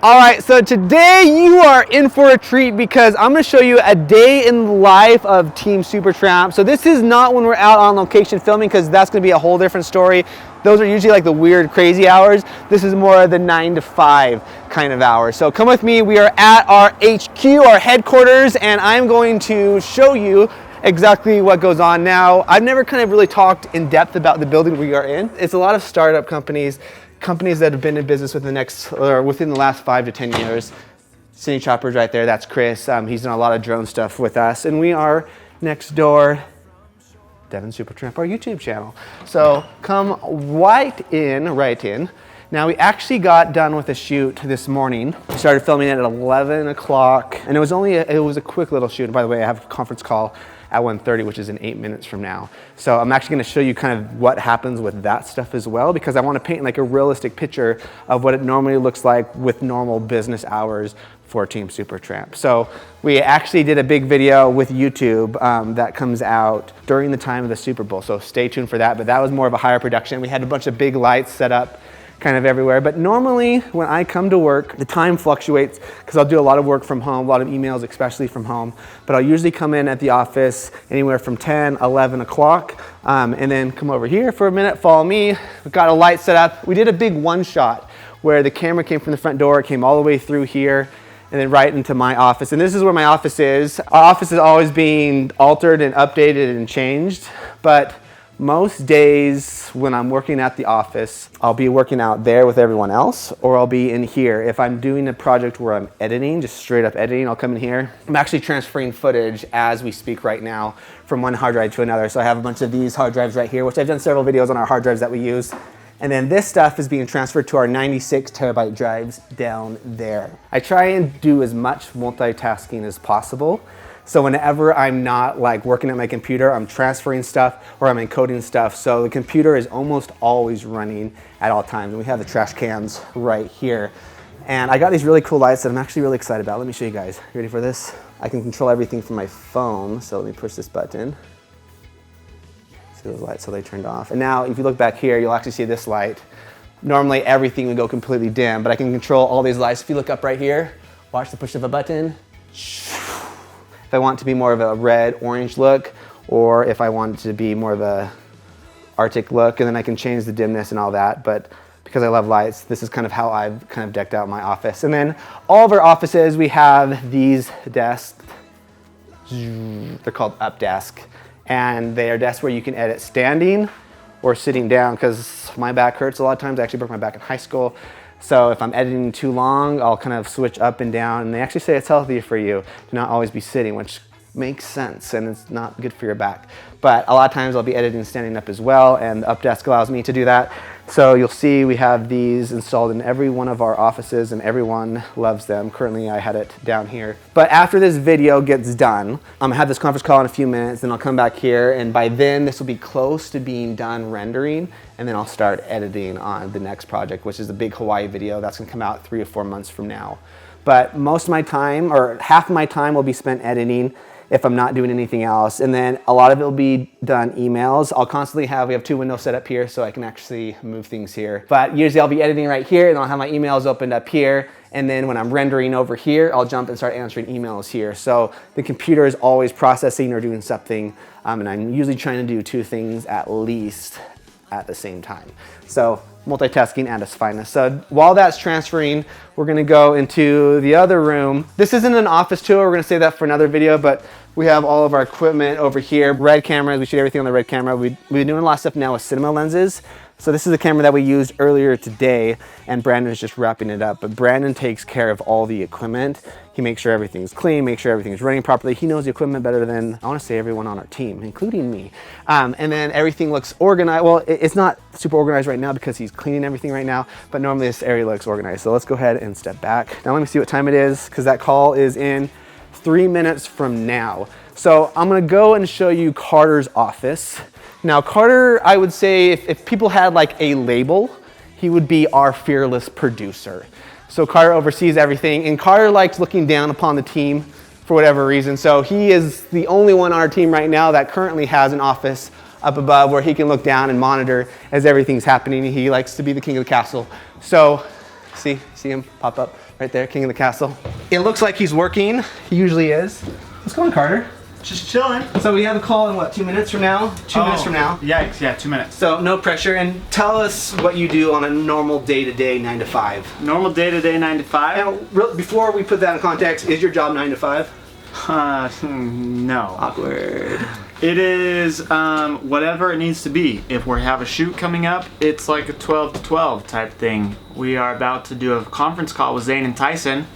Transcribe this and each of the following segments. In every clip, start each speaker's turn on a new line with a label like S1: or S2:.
S1: All right, so today you are in for a treat because I'm going to show you a day in the life of Team Supertramp. So this is not when we're out on location filming because that's going to be a whole different story. Those are usually like the weird, crazy hours. This is more of the 9 to 5 kind of hours. So come with me. We are at our HQ, our headquarters, and I'm going to show you exactly what goes on now. I've never kind of really talked in depth about the building we are in. It's a lot of startup companies that have been in business within the last 5 to 10 years. Cine Chopper's right there, that's Chris. He's done a lot of drone stuff with us. And we are next door, Devinsupertramp, our YouTube channel. So come right in. Now we actually got done with a shoot this morning. We started filming it at 11 o'clock and it was a quick little shoot. And by the way, I have a conference call at 1:30, which is in 8 minutes from now. So I'm actually gonna show you kind of what happens with that stuff as well, because I wanna paint like a realistic picture of what it normally looks like with normal business hours for Team Supertramp. So we actually did a big video with YouTube that comes out during the time of the Super Bowl. So stay tuned for that, but that was more of a higher production. We had a bunch of big lights set up kind of everywhere. But normally when I come to work, the time fluctuates because I'll do a lot of work from home, a lot of emails, especially from home. But I'll usually come in at the office anywhere from 10, 11 o'clock, and then come over here for a minute, follow me. We've got a light set up. We did a big one shot where the camera came from the front door, it came all the way through here, and then right into my office. And this is where my office is. Our office is always being altered and updated and changed, but most days when I'm working at the office, I'll be working out there with everyone else, or I'll be in here. If I'm doing a project where I'm editing, just straight up editing, I'll come in here. I'm actually transferring footage as we speak right now from one hard drive to another. So I have a bunch of these hard drives right here, which I've done several videos on our hard drives that we use. And then this stuff is being transferred to our 96 terabyte drives down there. I try and do as much multitasking as possible. So whenever I'm not like working at my computer, I'm transferring stuff or I'm encoding stuff. So the computer is almost always running at all times. And we have the trash cans right here. And I got these really cool lights that I'm actually really excited about. Let me show you guys. You ready for this? I can control everything from my phone. So let me push this button. See those lights, so they turned off. And now if you look back here, you'll actually see this light. Normally everything would go completely dim, but I can control all these lights. If you look up right here, watch the push of a button. If I want to be more of a red, orange look, or if I want it to be more of a Arctic look, and then I can change the dimness and all that. But because I love lights, this is kind of how I've kind of decked out my office. And then all of our offices, we have these desks. They're called up desk. And they are desks where you can edit standing or sitting down, because my back hurts a lot of times. I actually broke my back in high school. So if I'm editing too long, I'll kind of switch up and down. And they actually say it's healthy for you to not always be sitting, which makes sense, and it's not good for your back. But a lot of times I'll be editing standing up as well, and the up desk allows me to do that. So you'll see we have these installed in every one of our offices, and everyone loves them. Currently I had it down here. But after this video gets done, I'm gonna have this conference call in a few minutes, then I'll come back here, and by then this will be close to being done rendering, and then I'll start editing on the next project, which is the big Hawaii video that's gonna come out 3 or 4 months from now. But most of my time, or half of my time, will be spent editing if I'm not doing anything else. And then a lot of it will be done emails. I'll constantly we have 2 windows set up here so I can actually move things here. But usually I'll be editing right here, and I'll have my emails opened up here. And then when I'm rendering over here, I'll jump and start answering emails here. So the computer is always processing or doing something. And I'm usually trying to do 2 things at least at the same time. So multitasking at its finest. So while that's transferring, we're gonna go into the other room. This isn't an office tour, we're gonna save that for another video, but we have all of our equipment over here. Red cameras, we shoot everything on the red camera. We've been doing a lot of stuff now with cinema lenses. So this is the camera that we used earlier today, and Brandon's just wrapping it up. But Brandon takes care of all the equipment. He makes sure everything's clean, makes sure everything's running properly. He knows the equipment better than, I wanna say, everyone on our team, including me. And then everything looks organized. Well, it's not super organized right now because he's cleaning everything right now, but normally this area looks organized. So let's go ahead and step back. Now let me see what time it is, because that call is in 3 minutes from now. So I'm gonna go and show you Carter's office. Now Carter, I would say if people had like a label, he would be our fearless producer. So Carter oversees everything, and Carter likes looking down upon the team for whatever reason. So he is the only one on our team right now that currently has an office up above where he can look down and monitor as everything's happening. He likes to be the king of the castle. So See him pop up right there, king of the castle. It looks like he's working. He usually is. What's going on, Carter?
S2: Just chilling.
S1: So we have a call in what, 2 minutes from now? 2 minutes from now.
S2: Yikes, yeah, 2 minutes.
S1: So no pressure, and tell us what you do on a normal day-to-day 9 to 5.
S2: Normal day-to-day 9 to 5?
S1: Now, before we put that in context, is your job 9 to 5?
S2: No.
S1: Awkward.
S2: It is whatever it needs to be. If we have a shoot coming up, it's like a 12 to 12 type thing. We are about to do a conference call with Zane and Tyson.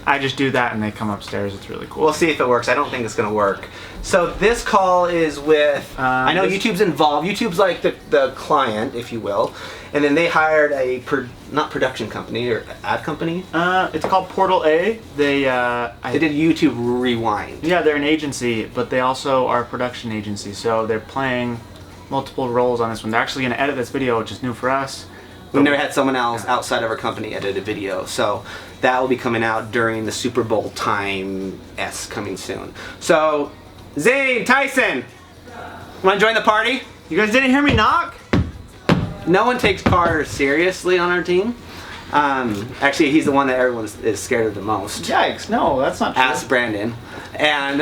S2: I just do that and they come upstairs. It's really cool.
S1: We'll see if it works. I don't think it's going to work. So this call is with, I know YouTube's involved. YouTube's like the client, if you will. And then they hired a, not production company, or ad company?
S2: It's called Portal A. They
S1: did YouTube Rewind.
S2: Yeah, they're an agency, but they also are a production agency. So they're playing multiple roles on this one. They're actually going to edit this video, which is new for us.
S1: We've never had someone else outside of our company edit a video, so that will be coming out during the Super Bowl time coming soon. So, Zane, Tyson, want to join the party?
S2: You guys didn't hear me knock?
S1: No one takes Carter seriously on our team. Actually, he's the one that everyone is scared of the most.
S2: Yikes, no, that's not true.
S1: Ask Brandon. And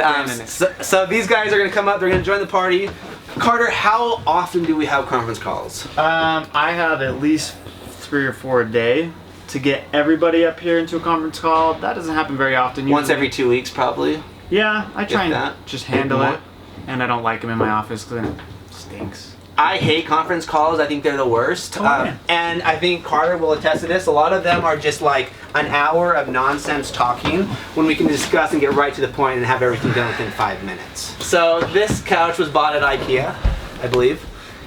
S1: so these guys are going to come up, they're going to join the party. Carter, how often do we have conference calls?
S2: I have at least 3 or 4 a day. To get everybody up here into a conference call, that doesn't happen very often. Usually.
S1: Once every 2 weeks, probably?
S2: Yeah, I try and just handle it. And I don't like them in my office because it stinks.
S1: I hate conference calls. I think they're the worst. And I think Carter will attest to this. A lot of them are just like an hour of nonsense talking when we can discuss and get right to the point and have everything done within 5 minutes. So this couch was bought at IKEA, I believe.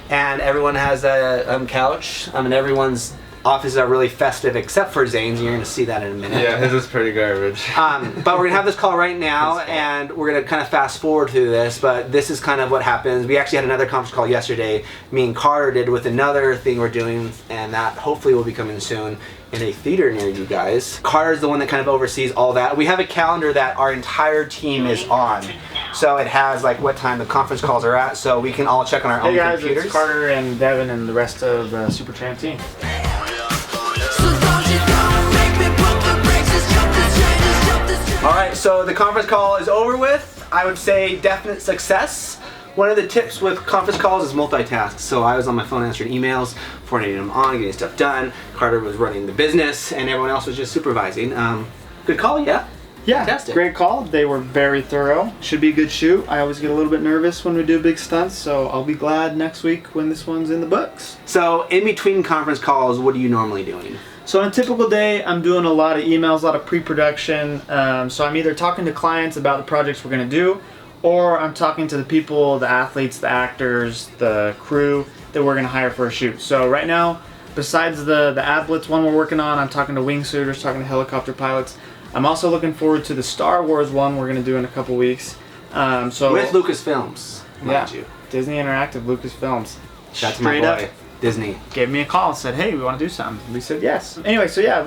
S1: And everyone has a couch. And everyone's offices are really festive except for Zane's, and you're going to see that in a minute.
S3: Yeah, his is pretty garbage.
S1: But we're going to have this call right now, and we're going to kind of fast forward through this, but this is kind of what happens. We actually had another conference call yesterday, me and Carter did, with another thing we're doing, and that hopefully will be coming soon in a theater near you guys. Carter's the one that kind of oversees all that. We have a calendar that our entire team is on. So it has like what time the conference calls are at, so we can all check on our own computers.
S2: Hey guys, it's Carter and Devin and the rest of the Supertramp team.
S1: Alright, so the conference call is over with. I would say definite success. One of the tips with conference calls is multitask. So I was on my phone answering emails, coordinating them on, getting stuff done. Carter was running the business, and everyone else was just supervising. Good call, yeah?
S2: Yeah,
S1: fantastic.
S2: Great call. They were very thorough. Should be a good shoot. I always get a little bit nervous when we do big stunts, so I'll be glad next week when this one's in the books.
S1: So in between conference calls, what are you normally doing?
S2: So on a typical day, I'm doing a lot of emails, a lot of pre-production. So I'm either talking to clients about the projects we're going to do, or I'm talking to the people, the athletes, the actors, the crew that we're going to hire for a shoot. So right now, besides the ad blitz one we're working on, I'm talking to wingsuiters, talking to helicopter pilots. I'm also looking forward to the Star Wars one we're going to do in a couple weeks.
S1: With Lucasfilms, mind you.
S2: Disney Interactive, Lucasfilms.
S1: Shout out to my boy. Disney
S2: gave me a call and said, hey, we want to do something. We said yes. Anyway, so yeah,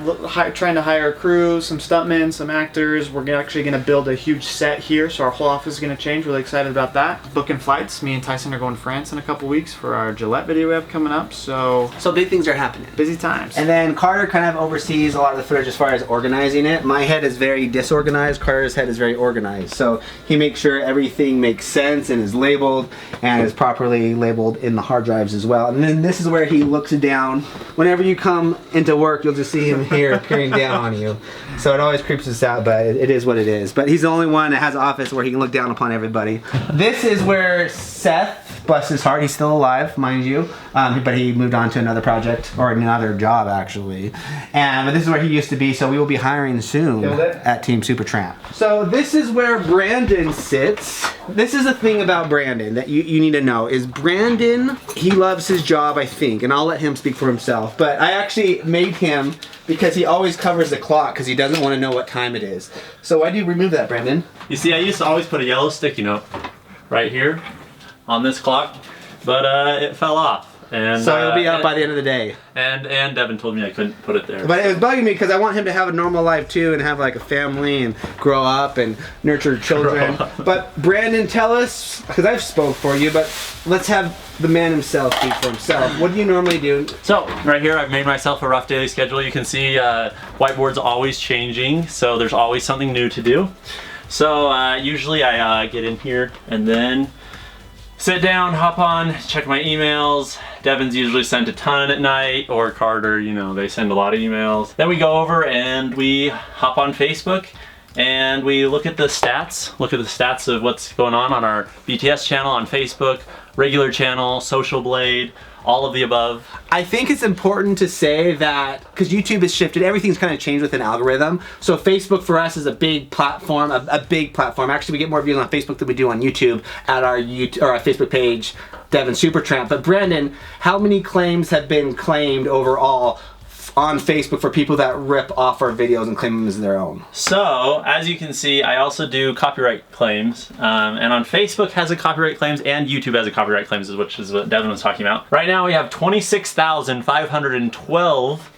S2: trying to hire a crew, some stuntmen, some actors. We're actually going to build a huge set here, so our whole office is going to change. Really excited about that. Booking flights. Me and Tyson are going to France in a couple weeks for our Gillette video we have coming up. So
S1: big things are happening.
S2: Busy times.
S1: And then Carter kind of oversees a lot of the footage as far as organizing it. My head is very disorganized. Carter's head is very organized. So he makes sure everything makes sense and is labeled and is properly labeled in the hard drives as well. And then this is where he looks down. Whenever you come into work, you'll just see him here peering down on you. So it always creeps us out, but it is what it is. But he's the only one that has an office where he can look down upon everybody. This is where Seth, bless his heart, he's still alive, mind you, but he moved on to another project, or another job actually. But this is where he used to be, so we will be hiring soon at Team Supertramp. So this is where Brandon sits. This is a thing about Brandon that you need to know, is Brandon, he loves his job, I think, and I'll let him speak for himself, but I actually made him because he always covers the clock because he doesn't want to know what time it is. So why do you remove that, Brandon?
S4: You see, I used to always put a yellow sticky note right here on this clock, but it fell off.
S3: And
S1: So it'll be up by the end of the day.
S3: And Devin told me I couldn't put it there.
S1: But it was bugging me because I want him to have a normal life too and have like a family and grow up and nurture children. But Brandon, tell us, because I've spoke for you, but let's have the man himself speak for himself. What do you normally do?
S3: So right here I've made myself a rough daily schedule. You can see whiteboard's always changing, so there's always something new to do. So usually I get in here and then sit down, hop on, check my emails. Devin's usually sent a ton at night, or Carter, you know, they send a lot of emails. Then we go over and we hop on Facebook and we look at the stats of what's going on our BTS channel on Facebook, regular channel, Social Blade, all of the above.
S1: I think it's important to say that, because YouTube has shifted, everything's kind of changed with an algorithm. So Facebook for us is a big platform, a big platform. Actually, we get more views on Facebook than we do on YouTube at our Facebook page, Devinsupertramp. But Brandon, how many claims have been claimed overall on Facebook for people that rip off our videos and claim them as their own?
S3: So, as you can see, I also do copyright claims, and on Facebook has a copyright claims, and YouTube has a copyright claims, which is what Devin was talking about. Right now we have 26,512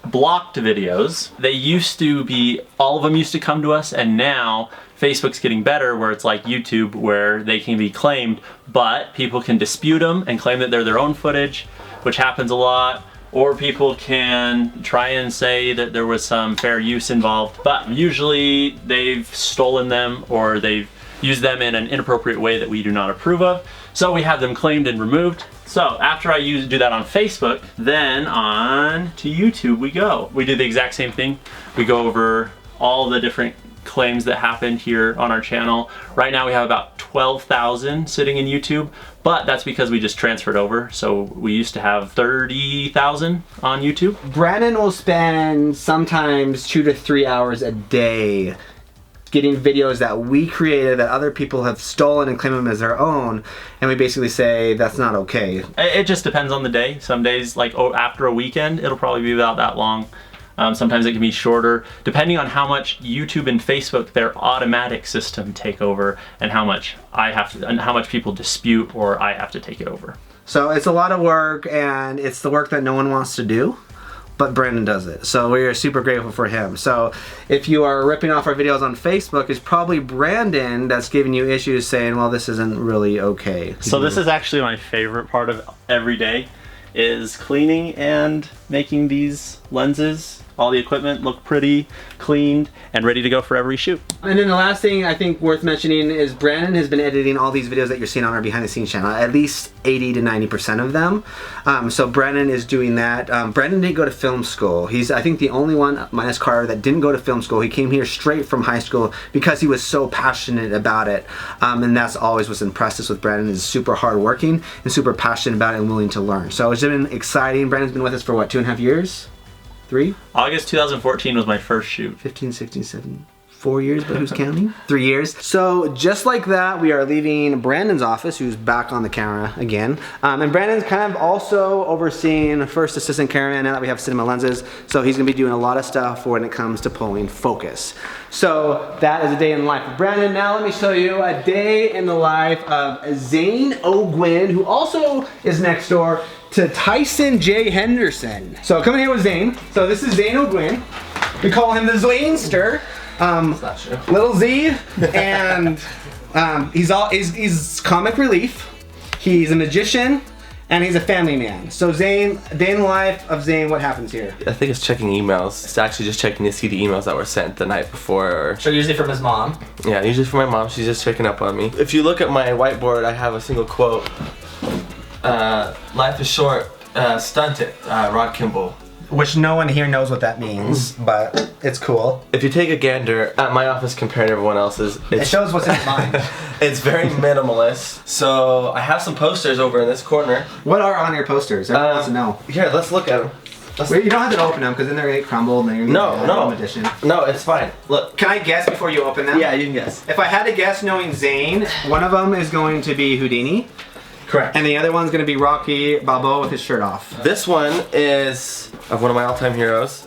S3: blocked videos. They used to be, all of them used to come to us, and now Facebook's getting better where it's like YouTube where they can be claimed, but people can dispute them and claim that they're their own footage, which happens a lot. Or people can try and say that there was some fair use involved, but usually they've stolen them or they've used them in an inappropriate way that we do not approve of. So we have them claimed and removed. So after I do that on Facebook, then on to YouTube we go. We do the exact same thing. We go over all the different claims that happened here on our channel. Right now we have about 12,000 sitting in YouTube, but that's because we just transferred over. So we used to have 30,000 on YouTube.
S1: Brandon will spend sometimes 2 to 3 hours a day getting videos that we created that other people have stolen and claim them as their own, and we basically say that's not okay.
S3: It just depends on the day. Some days, like after a weekend, it'll probably be about that long. Sometimes it can be shorter, depending on how much YouTube and Facebook, their automatic system, take over, and how much how much people dispute or I have to take it over.
S1: So it's a lot of work, and it's the work that no one wants to do, but Brandon does it. So we're super grateful for him. So if you are ripping off our videos on Facebook, it's probably Brandon that's giving you issues saying, well, this isn't really okay.
S3: So this is actually my favorite part of every day, is cleaning and making these lenses, all the equipment look pretty, cleaned, and ready to go for every shoot.
S1: And then the last thing I think worth mentioning is Brandon has been editing all these videos that you're seeing on our behind the scenes channel, at least 80 to 90% of them. So Brandon is doing that. Brandon didn't go to film school. He's, I think, the only one, minus Carter, that didn't go to film school. He came here straight from high school because he was so passionate about it. And that's always what's impressed us with Brandon, is super hardworking and super passionate about it and willing to learn. So it's been exciting. Brandon's been with us for what, 2.5 years? 3?
S3: August 2014 was my first shoot.
S1: 15, 16, 17, 4 years, but who's counting? 3 years. So just like that, we are leaving Brandon's office, who's back on the camera again. And Brandon's kind of also overseeing first assistant cameraman now that we have cinema lenses. So he's gonna be doing a lot of stuff when it comes to pulling focus. So that is a day in the life of Brandon. Now let me show you a day in the life of Zane O'Gwin, who also is next door to Tyson J. Henderson. So coming here with Zane. So this is Zane O'Gwin. We call him the Zwanester. Little Z, and he's comic relief. He's a magician, and he's a family man. So Zane, day in the life of Zane, what happens here?
S4: I think it's checking emails. It's actually just checking to see the emails that were sent the night before.
S1: So usually from his mom?
S4: Yeah, usually from my mom. She's just checking up on me. If you look at my whiteboard, I have a single quote. Life is short, stunt it, Rod Kimball.
S1: Which no one here knows what that means, but it's cool.
S4: If you take a gander at my office compared to everyone else's,
S1: It shows what's in your mind.
S4: It's very minimalist. So I have some posters over in this corner.
S1: What are on your posters? Everyone wants to know.
S4: Here, let's look at them.
S1: Wait, you don't have to open them because then they're gonna get crumbled and then you're gonna
S4: No,
S1: edition.
S4: no, it's fine. Look.
S1: Can I guess before you open them?
S4: Yeah, you can guess.
S1: If I had to guess, knowing Zane, one of them is going to be Houdini.
S4: Correct.
S1: And the other one's gonna be Rocky Balboa with his shirt off.
S4: This one is of one of my all-time heroes,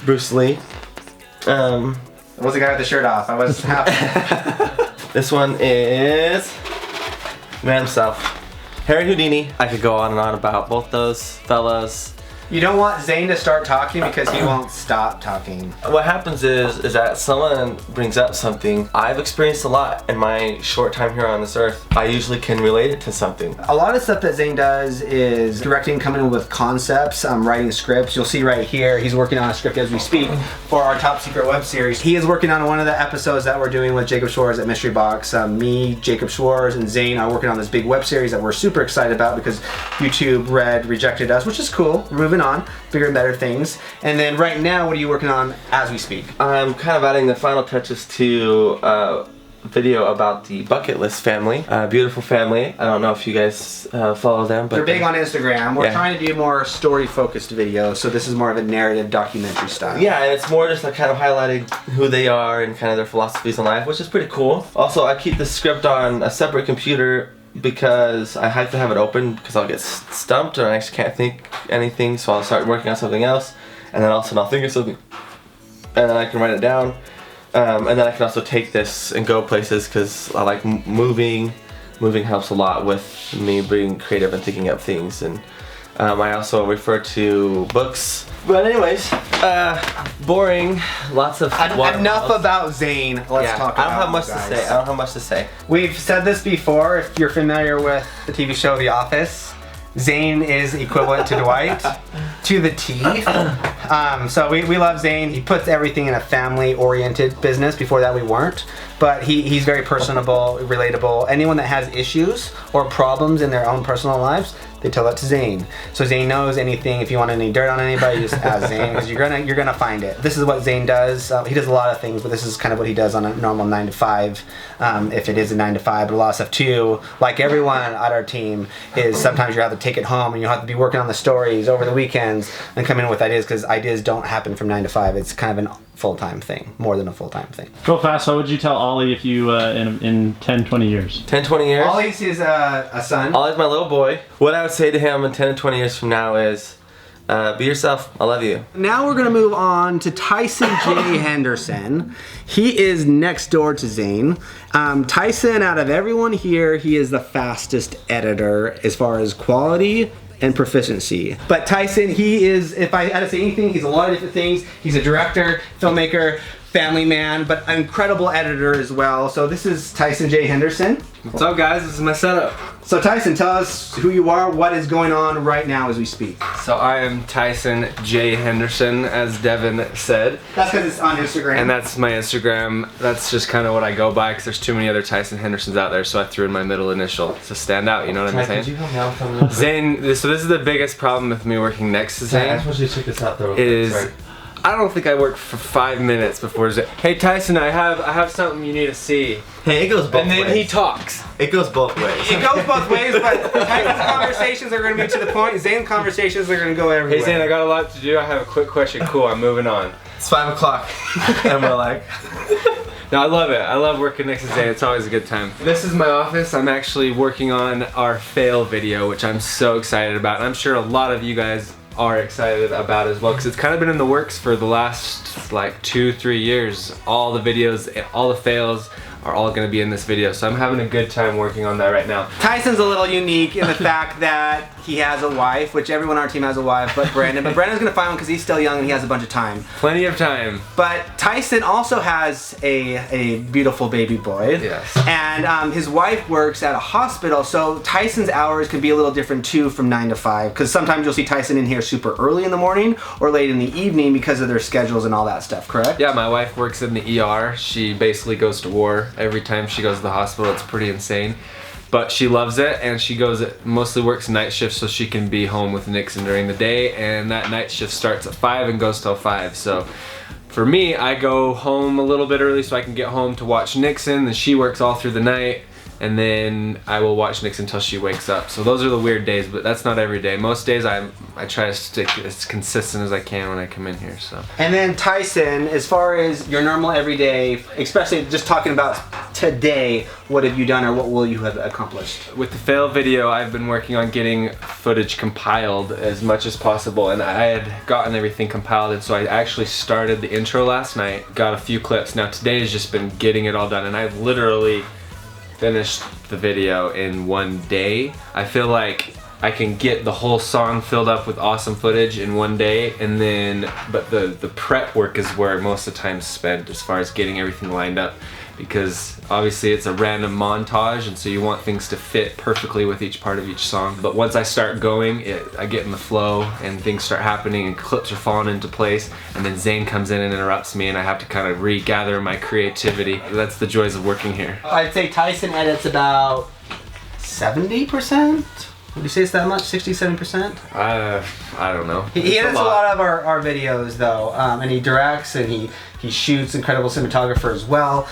S4: Bruce Lee.
S1: It was the guy with the shirt off. I was happy.
S4: This one is man himself, Harry Houdini. I could go on and on about both those fellas.
S1: You don't want Zane to start talking because he won't stop talking.
S4: What happens is that someone brings up something I've experienced a lot in my short time here on this earth. I usually can relate it to something.
S1: A lot of stuff that Zane does is directing, coming in with concepts, writing scripts. You'll see right here, he's working on a script as we speak for our top secret web series. He is working on one of the episodes that we're doing with Jacob Schwartz at Mystery Box. Me, Jacob Schwartz, and Zane are working on this big web series that we're super excited about because YouTube rejected us, which is cool. We're moving on, bigger and better things. And then right now, what are you working on as we speak?
S4: I'm kind of adding the final touches to a video about the Bucket List family. Beautiful family. I don't know if you guys follow them, but
S1: they're big on Instagram. We're trying to do more story-focused videos, so this is more of a narrative documentary style.
S4: Yeah, and it's more just like kind of highlighting who they are and kind of their philosophies in life, which is pretty cool. Also, I keep the script on a separate computer because I have to have it open because I'll get stumped and I actually can't think anything, so I'll start working on something else and then all of a sudden I'll think of something and then I can write it down, and then I can also take this and go places because I like moving helps a lot with me being creative and thinking up things, and I also refer to books. But anyways, boring, lots of
S1: enough about Zane. Let's talk about
S4: I don't have much to say. I don't have much to say.
S1: We've said this before. If you're familiar with the TV show The Office, Zane is equivalent to Dwight to the T. So we love Zane. He puts everything in a family-oriented business. Before that, we weren't. But he's very personable, relatable. Anyone that has issues or problems in their own personal lives, they tell that to Zane. So Zane knows anything. If you want any dirt on anybody, just ask Zane because you're gonna find it. This is what Zane does. He does a lot of things, but this is kind of what he does on a normal 9 to 5. If it is a 9 to 5, but a lot of stuff too. Like everyone at our team is sometimes you have to take it home and you have to be working on the stories over the weekends and come in with ideas because ideas don't happen from 9 to 5. It's kind of a full-time thing, more than a full-time thing.
S5: Real fast, what would you tell Ollie if you in 10, 20 years?
S4: 10, 20 years?
S1: Ollie's his a son.
S4: Ollie's my little boy. What I would say to him in 10 and 20 years from now is, be yourself. I love you.
S1: Now we're gonna move on to Tyson J. Henderson. He is next door to Zane. Tyson, out of everyone here, he is the fastest editor as far as quality and proficiency. But Tyson, he is, if I had to say anything, he's a lot of different things. He's a director, filmmaker, family man, but an incredible editor as well. So this is Tyson J. Henderson.
S6: What's up, guys? This is my setup.
S1: So Tyson, tell us who you are, what is going on right now as we speak.
S6: So I am Tyson J. Henderson, as Devin said.
S1: That's because it's on Instagram.
S6: And that's my Instagram. That's just kind of what I go by because there's too many other Tyson Hendersons out there, so I threw in my middle initial to stand out, you know what I'm saying?
S4: Could you help me out with something?
S6: Zane, so this is the biggest problem with me working next to Zane.
S4: I just want you to check this out though.
S6: Is I don't think I worked for 5 minutes before Zane. Hey Tyson, I have something you need to see.
S4: Hey, it goes both ways.
S6: And then he talks.
S4: It goes both ways.
S1: It goes both ways, but Tyson's conversations are going to be to the point. Zane's conversations are going to go everywhere.
S6: Hey Zane, I got a lot to do. I have a quick question. Cool, I'm moving on.
S4: It's 5 o'clock, and we're like.
S6: No, I love it. I love working next to Zane. It's always a good time. This is my office. I'm actually working on our fail video, which I'm so excited about. And I'm sure a lot of you guys are excited about as well, because it's kind of been in the works for the last like 2-3 years. All the videos, all the fails are all going to be in this video, so I'm having a good time working on that right now.
S1: Tyson's a little unique in the fact that he has a wife, which everyone on our team has a wife, but Brandon. But Brandon's gonna find one because he's still young and he has a bunch of time.
S6: Plenty of time.
S1: But Tyson also has a beautiful baby boy.
S6: Yes.
S1: And his wife works at a hospital, so Tyson's hours can be a little different too from 9 to 5. Because sometimes you'll see Tyson in here super early in the morning or late in the evening because of their schedules and all that stuff, correct?
S6: Yeah, my wife works in the ER. She basically goes to war every time she goes to the hospital. It's pretty insane. But she loves it, and she mostly works night shifts so she can be home with Nixon during the day, and that night shift starts at 5 and goes till 5. So for me, I go home a little bit early so I can get home to watch Nixon, and she works all through the night, and then I will watch Nixon until she wakes up. So those are the weird days, but that's not every day. Most days I try to stick as consistent as I can when I come in here. So.
S1: And then Tyson, as far as your normal everyday, especially just talking about today, what have you done or what will you have accomplished?
S6: With the fail video, I've been working on getting footage compiled as much as possible, and I had gotten everything compiled, and so I actually started the intro last night, got a few clips. Now today has just been getting it all done, and I've literally finish the video in one day. I feel like I can get the whole song filled up with awesome footage in one day, and then, but the prep work is where most of the time's spent as far as getting everything lined up, because obviously it's a random montage, and so you want things to fit perfectly with each part of each song. But once I start going, I get in the flow and things start happening and clips are falling into place, and then Zane comes in and interrupts me and I have to kind of regather my creativity. That's the joys of working here.
S1: I'd say Tyson edits about 70%. Would you say it's that much? 60, 70%?
S6: I don't know.
S1: He edits a lot of our videos though, and he directs and he shoots, incredible cinematographer as well.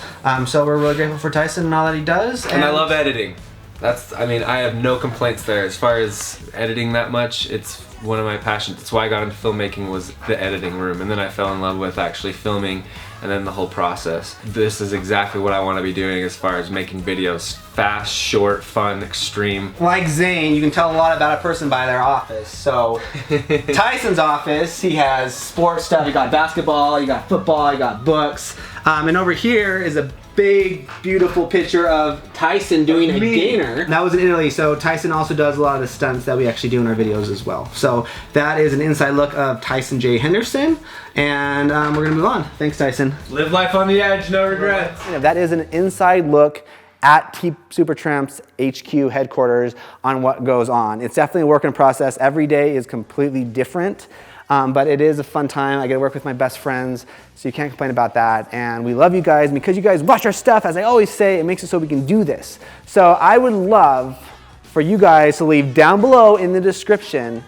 S1: So we're really grateful for Tyson and all that he does.
S6: And I love editing. I mean, I have no complaints there. As far as editing that much, it's one of my passions. That's why I got into filmmaking, was the editing room. And then I fell in love with actually filming and then the whole process. This is exactly what I want to be doing as far as making videos. Fast, short, fun, extreme.
S1: Like Zane, you can tell a lot about a person by their office. So Tyson's office, he has sports stuff. You got basketball, you got football, you got books. And over here is a big, beautiful picture of Tyson doing a gainer. That was in Italy, so Tyson also does a lot of the stunts that we actually do in our videos as well. So that is an inside look of Tyson J. Henderson, and we're gonna move on. Thanks, Tyson.
S6: Live life on the edge, no regrets.
S1: That is an inside look at Supertramp's HQ headquarters on what goes on. It's definitely a work in process. Every day is completely different. But it is a fun time. I get to work with my best friends, so you can't complain about that. And we love you guys. And because you guys watch our stuff, as I always say, it makes it so we can do this. So I would love for you guys to leave down below in the description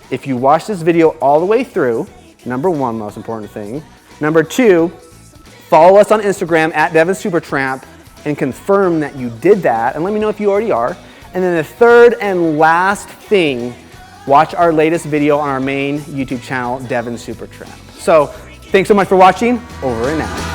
S1: if you watch this video all the way through, number one most important thing. Number two, follow us on Instagram at Devinsupertramp and confirm that you did that. And let me know if you already are. And then the third and last thing, watch our latest video on our main YouTube channel, Devin Supertramp. So, thanks so much for watching. Over and out.